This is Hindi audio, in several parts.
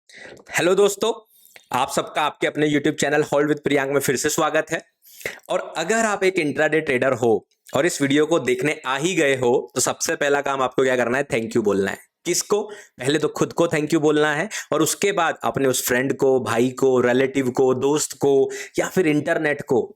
हेलो दोस्तों, आप सबका आपके अपने YouTube channel hold with Priyank में फिर से स्वागत है। और अगर आप एक इंट्राडे ट्रेडर हो और इस वीडियो को देखने आ ही गए हो तो सबसे पहला काम आपको क्या करना है, थैंक यू बोलना है। किसको? पहले तो खुद को थैंक यू बोलना है और उसके बाद अपने उस फ्रेंड को, भाई को, रिलेटिव को, दोस्त को या फिर इंटरनेट को,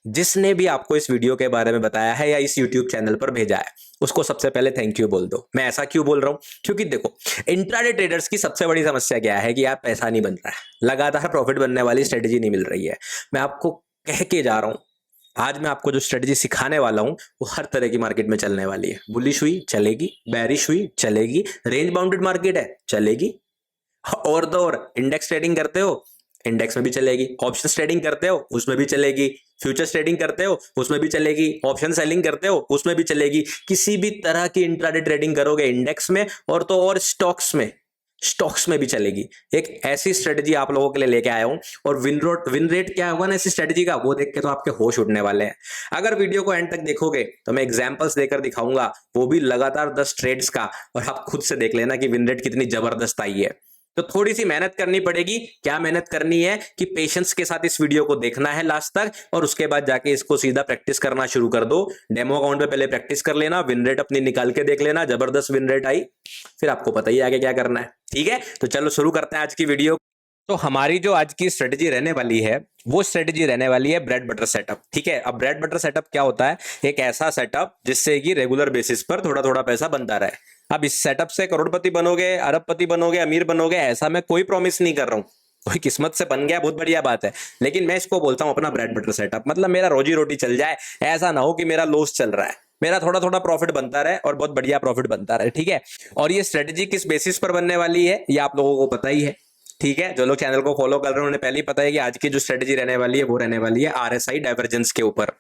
जिसने भी आपको इस वीडियो के बारे में बताया है या इस यूट्यूब चैनल पर भेजा है, उसको सबसे पहले थैंक यू बोल दो। मैं ऐसा क्यों बोल रहा हूं? क्योंकि देखो, इंट्राडे ट्रेडर्स की सबसे बड़ी समस्या क्या है कि यार पैसा नहीं बन रहा है, लगातार प्रॉफिट बनने वाली स्ट्रेटेजी नहीं मिल रही है। मैं आपको कह के जा रहा हूं, आज मैं आपको जो स्ट्रेटेजी सिखाने वाला हूं वो हर तरह की मार्केट में चलने वाली है। बुलिश हुई चलेगी, बैरिश हुई चलेगी, रेंज बाउंडेड मार्केट है चलेगी, और तो और इंडेक्स ट्रेडिंग करते हो, इंडेक्स में भी चलेगी। ऑप्शन ट्रेडिंग करते हो, उसमें भी चलेगी। फ्यूचर्स ट्रेडिंग करते हो, उसमें भी चलेगी। ऑप्शन सेलिंग करते हो, उसमें भी चलेगी। किसी भी तरह की इंट्राडे ट्रेडिंग करोगे इंडेक्स में और तो और स्टॉक्स में भी चलेगी। एक ऐसी स्ट्रेटेजी आप लोगों के लिए लेके आया हूं, और विन रेट क्या होगा ना ऐसी स्ट्रेटेजी का, वो देख के तो आपके होश उड़ने वाले हैं। अगर वीडियो को एंड तक देखोगे तो मैं एग्जांपल्स देकर दिखाऊंगा, वो भी लगातार 10 ट्रेड्स का, और आप खुद से देख लेना कि विन रेट कितनी जबरदस्त आई है। तो थोड़ी सी मेहनत करनी पड़ेगी। क्या मेहनत करनी है कि पेशेंस के साथ इस वीडियो को देखना है लास्ट तक, और उसके बाद जाके इसको सीधा प्रैक्टिस करना शुरू कर दो। डेमो अकाउंट पे पहले प्रैक्टिस कर लेना, विन रेट अपनी निकाल के देख लेना, जबरदस्त विन रेट आई, फिर आपको पता ही आगे क्या करना है। ठीक है, तो चलो शुरू करते हैं आज की वीडियो। तो हमारी जो आज की स्ट्रेटेजी रहने वाली है, वो स्ट्रेटेजी रहने वाली है ब्रेड बटर सेटअप। ठीक है, अब ब्रेड बटर सेटअप क्या होता है? एक ऐसा सेटअप जिससे कि रेगुलर बेसिस पर थोड़ा थोड़ा पैसा बनता रहे। अब इस सेटअप से करोड़पति बनोगे, अरबपति बनोगे, अमीर बनोगे, ऐसा मैं कोई प्रॉमिस नहीं कर रहा हूं। कोई किस्मत से बन गया, बहुत बढ़िया बात है, लेकिन मैं इसको बोलता हूं अपना ब्रेड बटर सेटअप। मतलब मेरा रोजी रोटी चल जाए, ऐसा ना हो कि मेरा लॉस चल रहा है, मेरा थोड़ा थोड़ा प्रॉफिट बनता रहे और बहुत बढ़िया प्रॉफिट बनता रहे। ठीक है, और ये स्ट्रेटेजी किस बेसिस पर बनने वाली है ये आप लोगों को पता ही है। ठीक है, जो लोग चैनल को फॉलो कर रहे हैं उन्हें पहले ही पता है कि आज की जो स्ट्रेटेजी रहने वाली है वो रहने वाली है आरएसआई डाइवर्जेंस के ऊपर।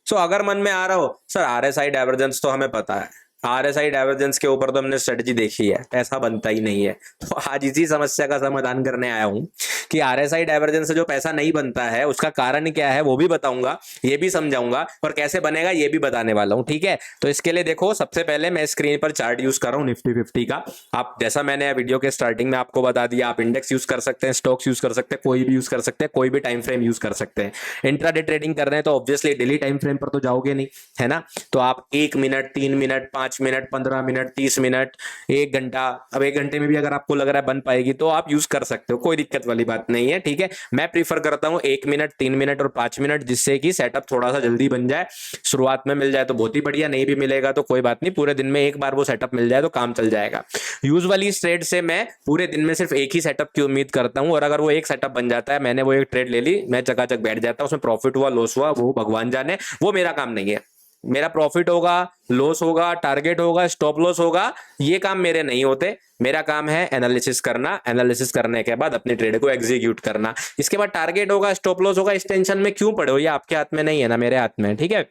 सो अगर मन में आ रहा हो सर आरएसआई डाइवर्जेंस तो हमें पता है, आरएसआई डाइवर्जेंस के ऊपर तो हमने स्ट्रेटजी देखी है, पैसा बनता ही नहीं है, तो आज इसी समस्या का समाधान करने आया हूं कि आरएसआई डाइवर्जेंस से जो पैसा नहीं बनता है उसका कारण क्या है वो भी बताऊंगा, ये भी समझाऊंगा, और कैसे बनेगा ये भी बताने वाला हूं। ठीक है, तो इसके लिए देखो, सबसे पहले मैं स्क्रीन पर चार्ट यूज कर रहा हूं निफ्टी 50 का। आप जैसा मैंने वीडियो के स्टार्टिंग में आपको बता दिया, आप इंडेक्स यूज कर सकते हैं, स्टॉक्स यूज कर सकते हैं, कोई भी यूज कर सकते हैं, कोई भी टाइम फ्रेम यूज कर सकते हैं। इंट्राडे ट्रेडिंग कर रहे हैं तो ऑब्वियसली डेली टाइम फ्रेम पर तो जाओगे नहीं, है ना? तो आप 1 minute, 3 minute, 5 minute, 15 minute, 30 minute, 1 घंटा, अब 1 घंटे में भी अगर आपको लग रहा है बन पाएगी तो आप यूज कर सकते हो, कोई दिक्कत वाली बात नहीं है। ठीक है, मैं प्रीफर करता हूं 1 मिनट, 3 मिनट और 5 मिनट, जिससे कि सेटअप थोड़ा सा जल्दी बन जाए। शुरुआत में मिल जाए तो बहुत ही बढ़िया, नहीं भी मिलेगा तो कोई बात नहीं, पूरे दिन में एक बार वो सेटअप मिल जाए तो काम चल जाएगा। यूजुअली इस ट्रेड से मैं पूरे दिन में सिर्फ एक ही सेटअप की उम्मीद करता हूं, और अगर वो एक सेटअप बन जाता है, मैंने वो एक ट्रेड ले ली, मैं चकाचक बैठ जाता हूं, उसमें प्रॉफिट हुआ लॉस हुआ वो भगवान जाने, वो मेरा काम नहीं है। मेरा प्रॉफिट होगा, लॉस होगा, टारगेट होगा, स्टॉप लॉस होगा, ये काम मेरे नहीं होते। मेरा काम है एनालिसिस करना, एनालिसिस करने के बाद अपनी ट्रेड को एग्जीक्यूट करना। इसके बाद टारगेट होगा, स्टॉप लॉस होगा, इस टेंशन में क्यों पड़े हो, ये आपके हाथ में नहीं है ना, मेरे हाथ में है। ठीक है,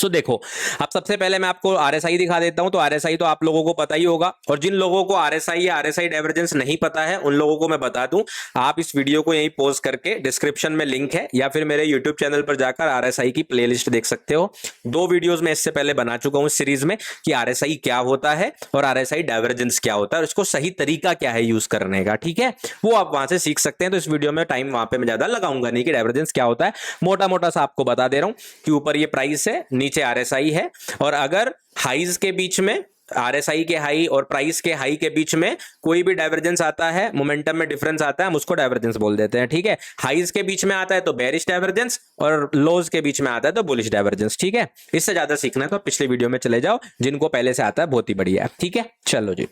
देखो, अब सबसे पहले मैं आपको आरएसआई दिखा देता हूं। तो आरएसआई तो आप लोगों को पता ही होगा, और जिन लोगों को आरएसआई या आरएसआई डाइवर्जेंस नहीं पता है उन लोगों को मैं बता दूं, आप इस वीडियो को यहीं पॉज करके डिस्क्रिप्शन में लिंक है, या फिर मेरे यूट्यूब चैनल पर जाकर आरएसआई की प्लेलिस्ट देख सकते हो। 2 वीडियोस में इससे पहले बना चुका हूं इस सीरीज में कि आरएसआई क्या होता है और आरएसआई डाइवर्जेंस क्या होता है, और इसको सही तरीका क्या है यूज करने का। ठीक है, वो आप वहां से सीख सकते हैं। तो इस वीडियो में टाइम वहां पे मैं ज्यादा लगाऊंगा नहीं कि डाइवर्जेंस क्या होता है, मोटा मोटा सा आपको बता दे रहा हूं कि ऊपर ये प्राइस है, नीचे आरएसआई है, और अगर हाईज के बीच में, आरएसआई के हाई और प्राइस के हाई के बीच में कोई भी डाइवर्जेंस आता है, मोमेंटम में डिफरेंस आता है, हम उसको डाइवर्जेंस बोल देते हैं। ठीक है, हाईज के बीच में आता है तो बेरिश डाइवर्जेंस, और लोज के बीच में आता है तो बुलिश डाइवर्जेंस। ठीक है, इससे ज्यादा सीखना है तो पिछले वीडियो में चले जाओ, जिनको पहले से आता है बहुत ही बढ़िया है। ठीक है, चलो जी,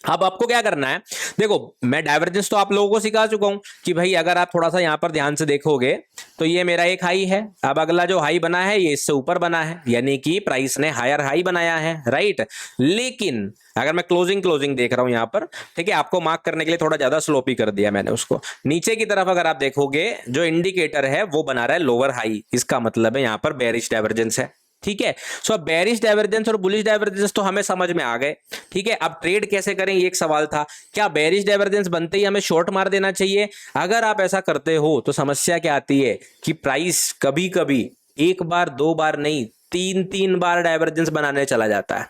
अब आपको क्या करना है, देखो मैं डाइवर्जेंस तो आप लोगों को सिखा चुका हूं कि भाई अगर आप थोड़ा सा यहां पर ध्यान से देखोगे तो ये मेरा एक हाई है, अब अगला जो हाई बना है ये इससे ऊपर बना है, यानी कि प्राइस ने हायर हाई बनाया है, राइट। लेकिन अगर मैं क्लोजिंग क्लोजिंग देख रहा हूं यहां पर, ठीक है, आपको मार्क करने के लिए थोड़ा ज्यादा स्लोपी कर दिया मैंने उसको, नीचे की तरफ अगर आप देखोगे जो इंडिकेटर है वो बना रहा है लोअर हाई, इसका मतलब है यहां पर बेरिश डाइवर्जेंस है। ठीक है, सो अब बेरिश डाइवर्जेंस और बुलिश डाइवर्जेंस तो हमें समझ में आ गए। ठीक है, अब ट्रेड कैसे करें ये एक सवाल था, क्या बेरिश डाइवर्जेंस बनते ही हमें शॉर्ट मार देना चाहिए? अगर आप ऐसा करते हो तो समस्या क्या आती है कि प्राइस कभी कभी एक बार दो बार नहीं, तीन तीन बार डाइवर्जेंस बनाने चला जाता है।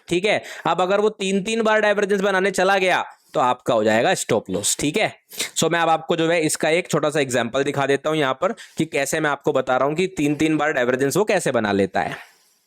ठीक है, अब अगर वो तीन तीन बार डाइवर्जेंस बनाने चला गया तो आपका हो जाएगा स्टॉप लॉस। ठीक है, सो मैं अब आपको जो है इसका एक छोटा सा एग्जांपल दिखा देता हूं यहाँ पर कि कैसे मैं आपको बता रहा हूं कि 3-3 बार डाइवर्जेंस वो कैसे बना लेता है।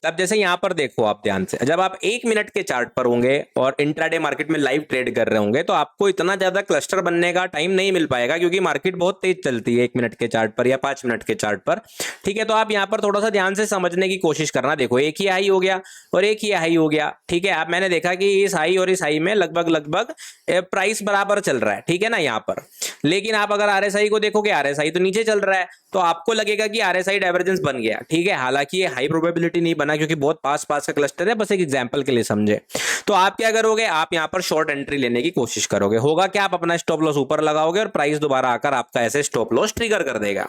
तब जैसे यहां पर देखो आप ध्यान से, जब आप 1 मिनट के चार्ट पर होंगे और इंट्राडे मार्केट में लाइव ट्रेड कर रहे होंगे तो आपको इतना ज्यादा क्लस्टर बनने का टाइम नहीं मिल पाएगा, क्योंकि मार्केट बहुत तेज चलती है 1 मिनट के चार्ट पर या 5 मिनट के चार्ट पर। ठीक है, तो आप यहां पर थोड़ा सा ध्यान से समझने की कोशिश करना। देखो एक ही हाई हो गया और एक ही हाई हो गया। ठीक है, अब मैंने देखा कि इस हाई और इस हाई में लगभग लगभग प्राइस बराबर चल रहा है। ठीक है ना यहाँ पर, लेकिन आप अगर आरएसआई को देखोगे, आरएसआई तो नीचे चल रहा है, तो आपको लगेगा कि आरएसआई डाइवर्जेंस बन गया। ठीक है, हालांकि ये हाई प्रोबेबिलिटी नहीं बना क्योंकि बहुत पास पास का क्लस्टर है, बस एक एग्जांपल के लिए समझे। तो आप क्या करोगे, आप यहां पर शॉर्ट एंट्री लेने की कोशिश करोगे। होगा क्या, आप अपना स्टॉप लॉस ऊपर लगाओगे और प्राइस दोबारा आकर आपका ऐसे स्टॉप लॉस ट्रिगर कर देगा।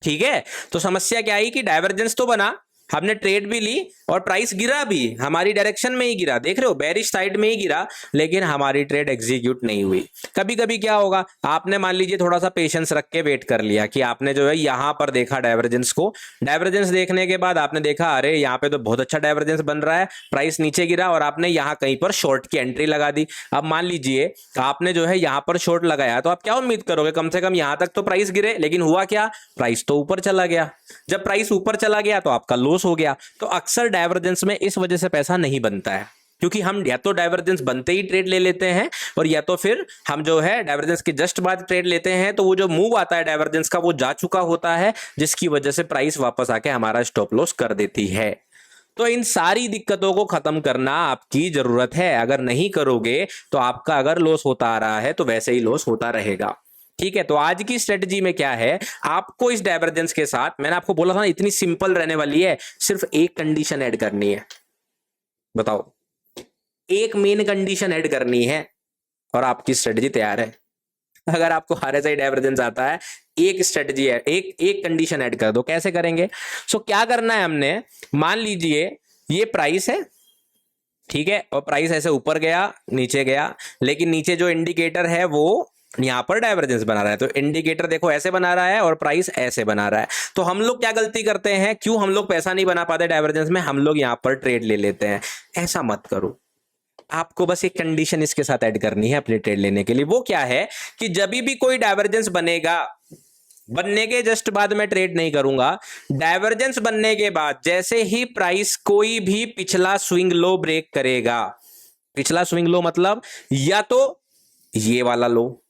ठीक है, तो समस्या क्या आई कि डाइवर्जेंस तो बना, हमने ट्रेड भी ली और प्राइस गिरा भी, हमारी डायरेक्शन में ही गिरा, देख रहे हो बेरिश साइड में ही गिरा, लेकिन हमारी ट्रेड एग्जीक्यूट नहीं हुई। कभी कभी क्या होगा, आपने मान लीजिए थोड़ा सा पेशेंस रख के वेट कर लिया कि आपने जो है यहां पर देखा डाइवर्जेंस को, डाइवर्जेंस देखने के बाद आपने देखा अरे यहाँ पे तो बहुत अच्छा डाइवर्जेंस बन रहा है, प्राइस नीचे गिरा और आपने यहाँ कहीं पर शॉर्ट की एंट्री लगा दी। अब मान लीजिए आपने जो है यहाँ पर शॉर्ट लगाया, तो आप क्या उम्मीद करोगे, कम से कम यहां तक तो प्राइस गिरे, लेकिन हुआ क्या, प्राइस तो ऊपर चला गया। जब प्राइस ऊपर चला गया तो आपका लॉस हो गया। तो अक्सर डाइवर्जेंस में इस वजह से पैसा नहीं बनता है, क्योंकि हम या तो डाइवर्जेंस बनते ही ट्रेड ले लेते हैं और या तो फिर हम जो है डाइवर्जेंस के जस्ट बाद ट्रेड लेते हैं, तो वो जो मूव आता है डाइवर्जेंस का वो जा चुका होता है, जिसकी वजह से प्राइस वापस आके हमारा स्टॉप लॉस कर देती है। तो इन सारी दिक्कतों को खत्म करना आपकी जरूरत है। अगर नहीं करोगे तो आपका अगर लॉस होता आ रहा है तो वैसे ही लॉस होता रहेगा। ठीक है, तो आज की स्ट्रेटजी में क्या है, आपको इस डाइवर्जेंस के साथ, मैंने आपको बोला था ना इतनी सिंपल रहने वाली है, सिर्फ एक कंडीशन ऐड करनी है। बताओ, एक मेन कंडीशन ऐड करनी है और आपकी स्ट्रेटजी तैयार है। अगर आपको आरएसआई डाइवर्जेंस आता है, एक स्ट्रेटजी है, एक कंडीशन ऐड कर दो। कैसे करेंगे, सो क्या करना है हमने, मान लीजिए ये प्राइस है, ठीक है, और प्राइस ऐसे ऊपर गया नीचे गया, लेकिन नीचे जो इंडिकेटर है वो यहां पर डाइवर्जेंस बना रहा है। तो इंडिकेटर देखो ऐसे बना रहा है और प्राइस ऐसे बना रहा है। तो हम लोग क्या गलती करते हैं, क्यों हम लोग पैसा नहीं बना पाते डाइवर्जेंस में, हम लोग यहां पर ट्रेड ले लेते हैं। ऐसा मत करो, आपको बस एक कंडीशन इसके साथ ऐड करनी है अपने ट्रेड लेने के लिए। वो क्या है कि जब भी कोई डाइवर्जेंस बनेगा, बनने के जस्ट बाद मैं ट्रेड नहीं करूंगा, डाइवर्जेंस बनने के बाद जैसे ही प्राइस कोई भी पिछला स्विंग लो ब्रेक करेगा, पिछला स्विंग लो मतलब या तो ये वाला लो,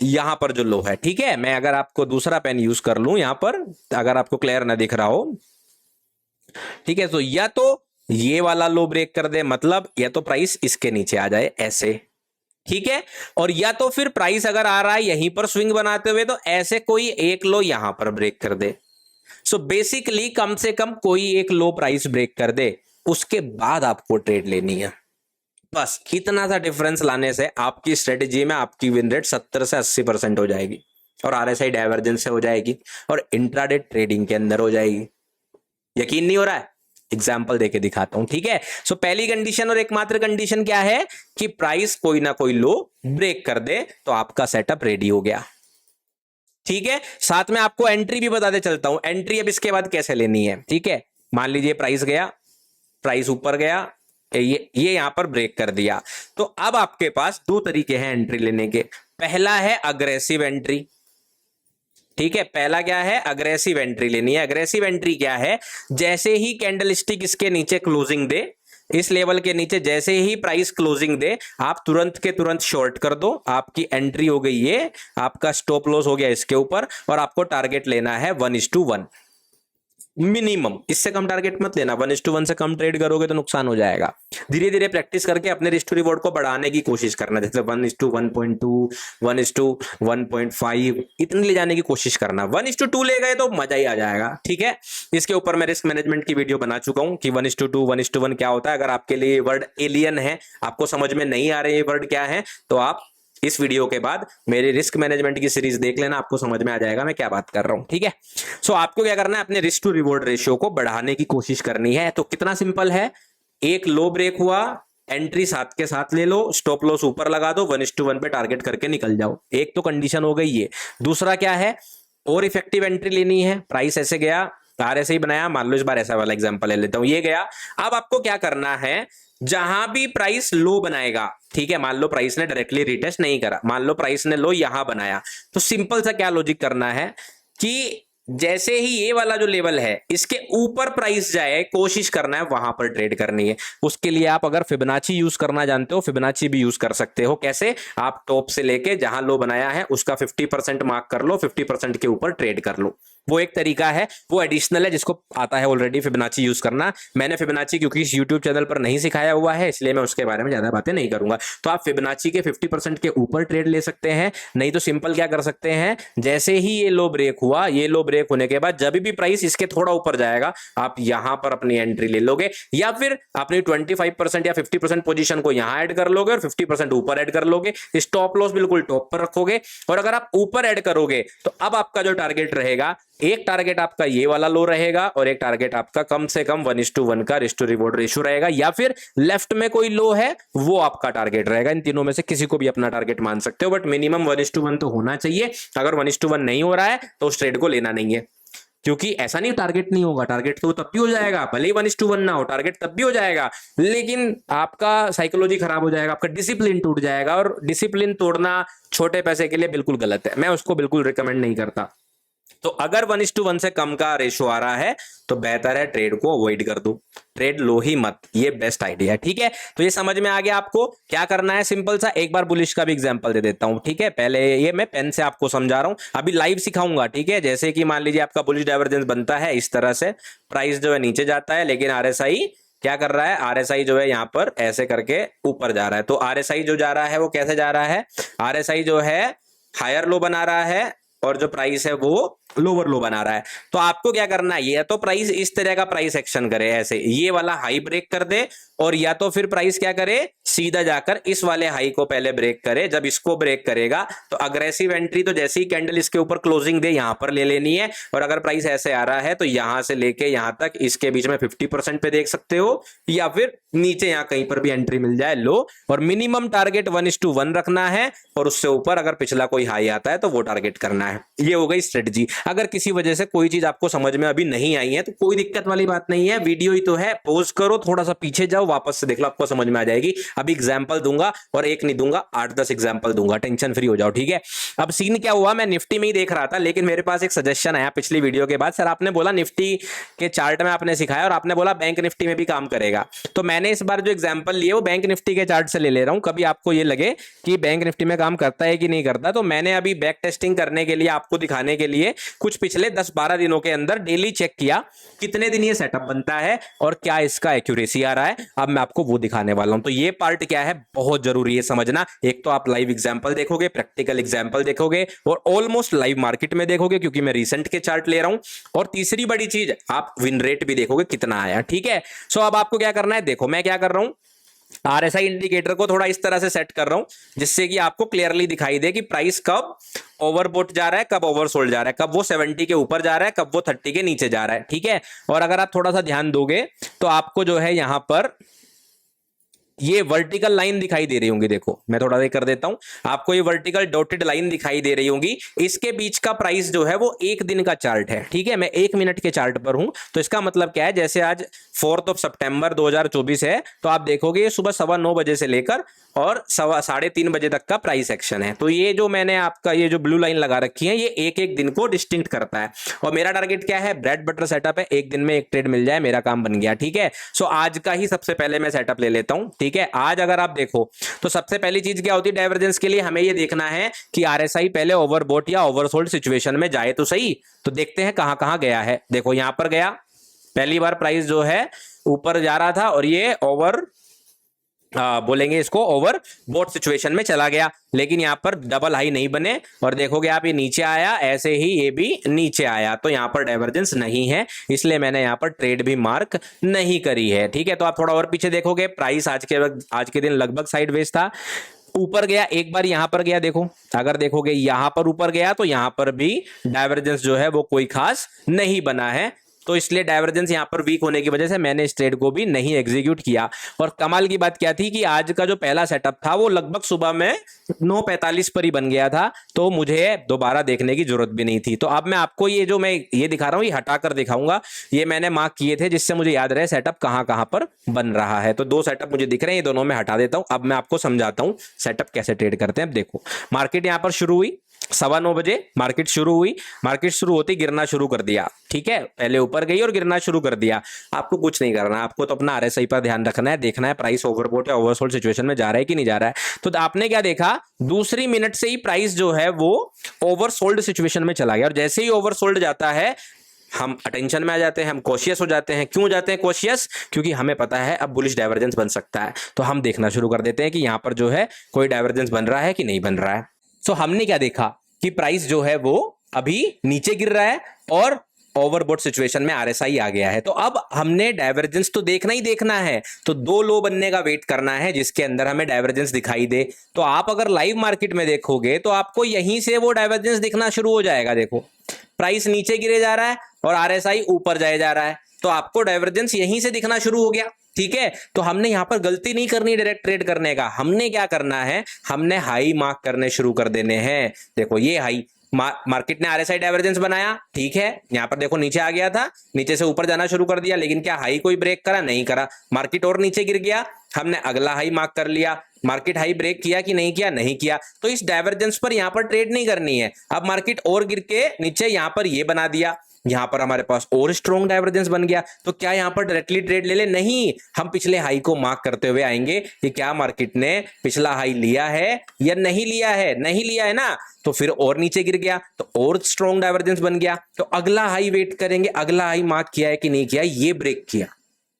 यहां पर जो लो है, ठीक है, मैं अगर आपको दूसरा पेन यूज कर लूं यहां पर, अगर आपको क्लियर ना दिख रहा हो, ठीक है, तो या तो ये वाला लो ब्रेक कर दे, मतलब या तो प्राइस इसके नीचे आ जाए ऐसे, ठीक है, और या तो फिर प्राइस अगर आ रहा है यहीं पर स्विंग बनाते हुए तो ऐसे कोई एक लो यहां पर ब्रेक कर दे। सो बेसिकली कम से कम कोई एक लो प्राइस ब्रेक कर दे, उसके बाद आपको ट्रेड लेनी है। बस इतना सा डिफरेंस लाने से आपकी स्ट्रेटेजी में आपकी विन रेट 70 से 80% हो जाएगी और आरएसआई डाइवर्जेंस से हो जाएगी और इंट्राडे ट्रेडिंग के अंदर हो जाएगी। यकीन नहीं हो रहा है, एग्जाम्पल देके दिखाता हूं, ठीक है। सो पहली कंडीशन और एकमात्र कंडीशन क्या है कि प्राइस कोई ना कोई लो ब्रेक कर दे, तो आपका सेटअप रेडी हो गया। ठीक है, साथ में आपको एंट्री भी बताते चलता हूं, एंट्री अब इसके बाद कैसे लेनी है। ठीक है, मान लीजिए प्राइस गया, प्राइस ऊपर गया, ये यहां पर ब्रेक कर दिया, तो अब आपके पास दो तरीके हैं एंट्री लेने के। पहला है अग्रेसिव एंट्री, ठीक है, पहला क्या है, अग्रेसिव एंट्री लेनी है। अग्रेसिव एंट्री क्या है, जैसे ही कैंडल स्टिक इसके नीचे क्लोजिंग दे, इस लेवल के नीचे जैसे ही प्राइस क्लोजिंग दे, आप तुरंत के तुरंत शॉर्ट कर दो, आपकी एंट्री हो गई, ये आपका स्टॉप लॉस हो गया इसके ऊपर, और आपको टारगेट लेना है 1:1 मिनिमम, इससे कम टारगेट मत लेना। 1:1 से कम ट्रेड करोगे तो नुकसान हो जाएगा। धीरे धीरे प्रैक्टिस करके अपने रिस्क टू रिवॉर्ड को बढ़ाने की कोशिश करना, जैसे 1:1.2, 1:1.5 इतने ले जाने की कोशिश करना। 1:2 ले गए तो मजा ही आ जाएगा। ठीक है, इसके ऊपर मैं रिस्क मैनेजमेंट की वीडियो बना चुका हूं कि 1:2, 1:1 क्या होता है। अगर आपके लिए वर्ड एलियन है, आपको समझ में नहीं आ रहे ये वर्ड क्या है, तो आप इस वीडियो के बाद मेरी रिस्क मैनेजमेंट की सीरीज देख लेना, आपको समझ में आ जाएगा मैं क्या बात कर रहा हूं। ठीक है, सो आपको क्या करना है, अपने रिस्क टू रिवॉर्ड रेशियो को बढ़ाने की कोशिश करनी है। तो कितना सिंपल है, एक लो ब्रेक हुआ, एंट्री साथ के साथ ले लो, स्टॉप लॉस ऊपर लगा दो, 1:1 पे टारगेट करके निकल जाओ। एक तो कंडीशन हो गई ये। दूसरा क्या है, और इफेक्टिव एंट्री लेनी है। प्राइस ऐसे गया, तार ऐसे ही बनाया, मान लो इस बार ऐसा वाला एग्जांपल ले लेता हूं, ये गया। अब आपको क्या करना है, जहां भी प्राइस लो बनाएगा, ठीक है, मान लो प्राइस ने डायरेक्टली रिटेस्ट नहीं करा, मान लो प्राइस ने लो यहां बनाया, तो सिंपल सा क्या लॉजिक करना है कि जैसे ही ये वाला जो लेवल है इसके ऊपर प्राइस जाए, कोशिश करना है वहां पर ट्रेड करनी है। उसके लिए आप अगर फिबोनाची यूज करना जानते हो, फिबोनाची भी यूज कर सकते हो। कैसे? आप टॉप से लेके जहां लो बनाया है उसका 50% मार्क कर लो, 50% के ऊपर ट्रेड कर लो। वो एक तरीका है, वो एडिशनल है, जिसको आता है ऑलरेडी फिबोनाची यूज करना। मैंने फिबोनाची क्योंकि इस यूट्यूब चैनल पर नहीं सिखाया हुआ है, इसलिए मैं उसके बारे में ज्यादा बातें नहीं करूंगा। तो आप फिबोनाची के 50% के ऊपर ट्रेड ले सकते हैं, नहीं तो सिंपल क्या कर सकते हैं, जैसे ही ये लो ब्रेक हुआ, ये लो ब्रेक होने के बाद जब भी प्राइस इसके थोड़ा ऊपर जाएगा, आप यहां पर अपनी एंट्री ले लोगे, या फिर अपनी 25% या 50% पोजीशन को यहां ऐड कर लोगे और 50% ऊपर ऐड कर लोगे। स्टॉप लॉस बिल्कुल टॉप पर रखोगे, और अगर आप ऊपर ऐड करोगे तो अब आपका जो टारगेट रहेगा, एक टारगेट आपका ये वाला लो रहेगा और एक टारगेट आपका कम से कम 1:1 का रिस्क टू रिवॉर्ड रेशियो रहेगा, या फिर लेफ्ट में कोई लो है वो आपका टारगेट रहेगा। इन तीनों में से किसी को भी अपना टारगेट मान सकते हो, बट मिनिमम 1:1 तो होना चाहिए। अगर 1:1 नहीं हो रहा है तो उस ट्रेड को लेना नहीं है, क्योंकि ऐसा नहीं टारगेट नहीं होगा, टारगेट तो तब भी हो जाएगा, भले ही 1:1 ना हो, टारगेट तब भी हो जाएगा, लेकिन आपका साइकोलॉजी खराब हो जाएगा, आपका डिसिप्लिन टूट जाएगा, और डिसिप्लिन तोड़ना छोटे पैसे के लिए बिल्कुल गलत है, मैं उसको बिल्कुल रिकमेंड नहीं करता। तो अगर 1:1 से कम का रेशो आ रहा है तो बेहतर है ट्रेड को अवॉइड कर दो, ट्रेड लो ही मत, ये बेस्ट आइडिया है। ठीक है, तो ये समझ में आ गया आपको क्या करना है। सिंपल सा एक बार बुलिश का भी एग्जांपल दे देता हूं, ठीक है। पहले ये मैं पेन से आपको समझा रहा हूं, अभी लाइव सिखाऊंगा, ठीक है। जैसे कि मान लीजिए आपका बुलिश डाइवर्जेंस बनता है इस तरह से, प्राइस जो है नीचे जाता है, लेकिन आरएसआई क्या कर रहा है, आरएसआई जो है यहां पर ऐसे करके ऊपर जा रहा है। तो आरएसआई जो जा रहा है वो कैसे जा रहा है, आरएसआई जो है हायर लो बना रहा है और जो प्राइस है वो लोअर लो बना रहा है। तो आपको क्या करना है, या तो प्राइस इस तरह का प्राइस एक्शन करे, ऐसे ये वाला हाई ब्रेक कर दे, और या तो फिर प्राइस क्या करे, सीधा जाकर इस वाले हाई को पहले ब्रेक करे। जब इसको ब्रेक करेगा तो अग्रेसिव एंट्री तो जैसे ही कैंडल इसके ऊपर क्लोजिंग दे यहां पर ले लेनी है, और अगर प्राइस ऐसे आ रहा है तो यहां से लेके यहां तक इसके बीच में 50% पे देख सकते हो, या फिर नीचे यहां कहीं पर भी एंट्री मिल जाए लो, और मिनिमम टारगेट 1:1 रखना है, और उससे ऊपर अगर पिछला कोई हाई आता है तो वो टारगेट करना है। ये हो गई स्ट्रेटजी। अगर किसी वजह से कोई चीज आपको समझ में अभी नहीं आई है तो कोई दिक्कत वाली बात नहीं है, वीडियो ही तो है, पॉज करो, थोड़ा सा पीछे जाओ, वापस से देख लो, आपको समझ में आ जाएगी। अभी एग्जांपल दूंगा, और एक नहीं दूंगा, 8-10 एग्जांपल दूंगा, टेंशन फ्री हो जाओ, ठीक है। अब सीन क्या हुआ, मैं निफ्टी में ही देख रहा था, लेकिन मेरे पास एक सजेशन आया पिछली वीडियो के बाद, सर आपने बोला निफ्टी के चार्ट में आपने सिखाया, और आपने बोला बैंक निफ्टी में भी काम करेगा। तो मैंने इस बार जो एग्जाम्पल लिए वो बैंक निफ्टी के चार्ट से ले रहा हूं, कभी आपको ये लगे कि बैंक निफ्टी में काम करता है कि नहीं करता। तो मैंने अभी बैक टेस्टिंग करने के लिए, आपको दिखाने के लिए, कुछ पिछले 10-12 दिनों के अंदर डेली चेक किया कितने दिन ये सेटअप बनता है और क्या इसका एक्यूरेसी आ रहा है। अब मैं आपको वो दिखाने वाला हूं। तो ये पार्ट क्या है, बहुत जरूरी है समझना। एक तो आप लाइव एग्जांपल देखोगे, प्रैक्टिकल एग्जांपल देखोगे, और ऑलमोस्ट लाइव मार्केट में देखोगे, क्योंकि मैं रिसेंट के चार्ट ले रहा हूं। और तीसरी बड़ी चीज, आप विन रेट भी देखोगे कितना आया, ठीक है। सो अब आपको क्या करना है, देखो मैं क्या कर रहा हूं, आरएसआई इंडिकेटर को थोड़ा इस तरह से सेट कर रहा हूं जिससे कि आपको क्लियरली दिखाई दे कि प्राइस कब ओवरबोट जा रहा है, कब ओवरसोल्ड जा रहा है, कब वो 70 के ऊपर जा रहा है, कब वो 30 के नीचे जा रहा है, ठीक है। और अगर आप थोड़ा सा ध्यान दोगे तो आपको जो है यहां पर ये वर्टिकल लाइन दिखाई दे रही होंगी, देखो मैं थोड़ा सा कर देता हूं, आपको ये वर्टिकल डॉटेड लाइन दिखाई दे रही होंगी। इसके बीच का प्राइस जो है वो एक दिन का चार्ट है, ठीक है। मैं 1 मिनट के चार्ट पर हूं, तो इसका मतलब क्या है, जैसे आज 4 सितंबर 2024 है, तो आप देखोगे ये सुबह 9:15 बजे से लेकर और 3:30 बजे तक का प्राइस एक्शन है। तो ये जो मैंने आपका ये जो ब्लू लाइन लगा रखी है, ये एक एक दिन को डिस्टिंक्ट करता है। और मेरा टारगेट क्या है, ब्रेड बटर सेटअप है, एक दिन में एक ट्रेड मिल जाए, मेरा काम बन गया, ठीक है। सो आज का ही सबसे पहले मैं सेटअप ले लेता हूं, ठीक है। आज अगर आप देखो तो सबसे पहली चीज क्या होती है डाइवर्जेंस के लिए, हमें ये देखना है कि आरएसआई पहले ओवरबॉट या ओवरसोल्ड सिचुएशन में जाए तो सही। तो देखते हैं कहां कहां गया है। देखो यहां पर गया, पहली बार प्राइस जो है ऊपर जा रहा था और ये बोलेंगे इसको ओवर बोट सिचुएशन में चला गया, लेकिन यहां पर डबल हाई नहीं बने। और देखोगे आप ये नीचे आया, ऐसे ही ये भी नीचे आया, तो यहां पर डाइवर्जेंस नहीं है, इसलिए मैंने यहां पर ट्रेड भी मार्क नहीं करी है, ठीक है। तो आप थोड़ा और पीछे देखोगे, प्राइस आज के दिन लगभग साइडवेज था, ऊपर गया, एक बार यहां पर गया, देखो अगर देखोगे यहां पर ऊपर गया तो यहां पर भी डाइवर्जेंस जो है वो कोई खास नहीं बना है। तो इसलिए डाइवर्जेंस यहाँ पर वीक होने की वजह से मैंने इस ट्रेड को भी नहीं एग्जीक्यूट किया। और कमाल की बात क्या थी कि आज का जो पहला सेटअप था वो लगभग सुबह में 9:45 पर ही बन गया था, तो मुझे दोबारा देखने की जरूरत भी नहीं थी। तो अब मैं आपको ये जो मैं ये दिखा रहा हूँ ये हटाकर दिखाऊंगा, ये मैंने मार्क किए थे जिससे मुझे याद रहे सेटअप कहाँ कहाँ पर बन रहा है। तो 2 सेटअप मुझे दिख रहे हैं, ये दोनों मैं हटा देता हूं। अब मैं आपको समझाता हूं सेटअप कैसे ट्रेड करते हैं। अब देखो मार्केट यहां पर शुरू हुई 9:15 बजे, मार्केट शुरू हुई, मार्केट शुरू होती गिरना शुरू कर दिया, ठीक है, पहले ऊपर गई और गिरना शुरू कर दिया। आपको कुछ नहीं करना, आपको तो अपना आरएसआई पर ध्यान रखना है, देखना है प्राइस ओवरबॉट या ओवरसोल्ड सिचुएशन में जा रहा है कि नहीं जा रहा है। तो आपने क्या देखा, दूसरी मिनट से ही प्राइस जो है वो ओवरसोल्ड सिचुएशन में चला गया, और जैसे ही ओवरसोल्ड जाता है हम अटेंशन में आ जाते हैं, हम कॉशियस हो जाते हैं। क्यों जाते हैं कॉशियस? क्योंकि हमें पता है अब बुलिश डाइवर्जेंस बन सकता है, तो हम देखना शुरू कर देते हैं कि यहां पर जो है कोई डाइवर्जेंस बन रहा है कि नहीं बन रहा है। तो हमने क्या देखा कि प्राइस जो है वो अभी नीचे गिर रहा है और ओवरबॉट सिचुएशन में आरएसआई आ गया है। तो अब हमने डाइवर्जेंस तो देखना ही देखना है, तो 2 लो बनने का वेट करना है जिसके अंदर हमें डाइवर्जेंस दिखाई दे। तो आप अगर लाइव मार्केट में देखोगे तो आपको यहीं से वो डाइवर्जेंस दिखना शुरू हो जाएगा। देखो प्राइस नीचे गिरे जा रहा है और आरएसआई ऊपर जाए जा रहा है, तो आपको डाइवर्जेंस यहीं से दिखना शुरू हो गया, ठीक है। तो हमने यहां पर गलती नहीं करनी डायरेक्ट ट्रेड करने का, हमने क्या करना है, हमने हाई मार्क करने शुरू कर देने हैं। देखो ये हाई मार्केट ने आरएसआई डाइवर्जेंस बनाया, ठीक है, यहां पर देखो नीचे आ गया था, नीचे से ऊपर जाना शुरू कर दिया, लेकिन क्या हाई कोई ब्रेक करा? नहीं करा। मार्केट और नीचे गिर गया, हमने अगला हाई मार्क कर लिया। मार्केट हाई ब्रेक किया कि नहीं किया? नहीं किया। तो इस डाइवर्जेंस पर यहां पर ट्रेड नहीं करनी है। अब मार्केट और गिर के नीचे यहां पर ये बना दिया, यहां पर हमारे पास और स्ट्रॉन्ग डाइवर्जेंस बन गया, तो क्या यहां पर डायरेक्टली ट्रेड ले ले? नहीं, हम पिछले हाई को मार्क करते हुए आएंगे कि क्या मार्केट ने पिछला हाई लिया है या नहीं लिया है। नहीं लिया है ना, तो फिर और नीचे गिर गया तो और स्ट्रॉन्ग डाइवर्जेंस बन गया, तो अगला हाई वेट करेंगे, अगला हाई मार्क किया है कि नहीं किया, ये ब्रेक किया।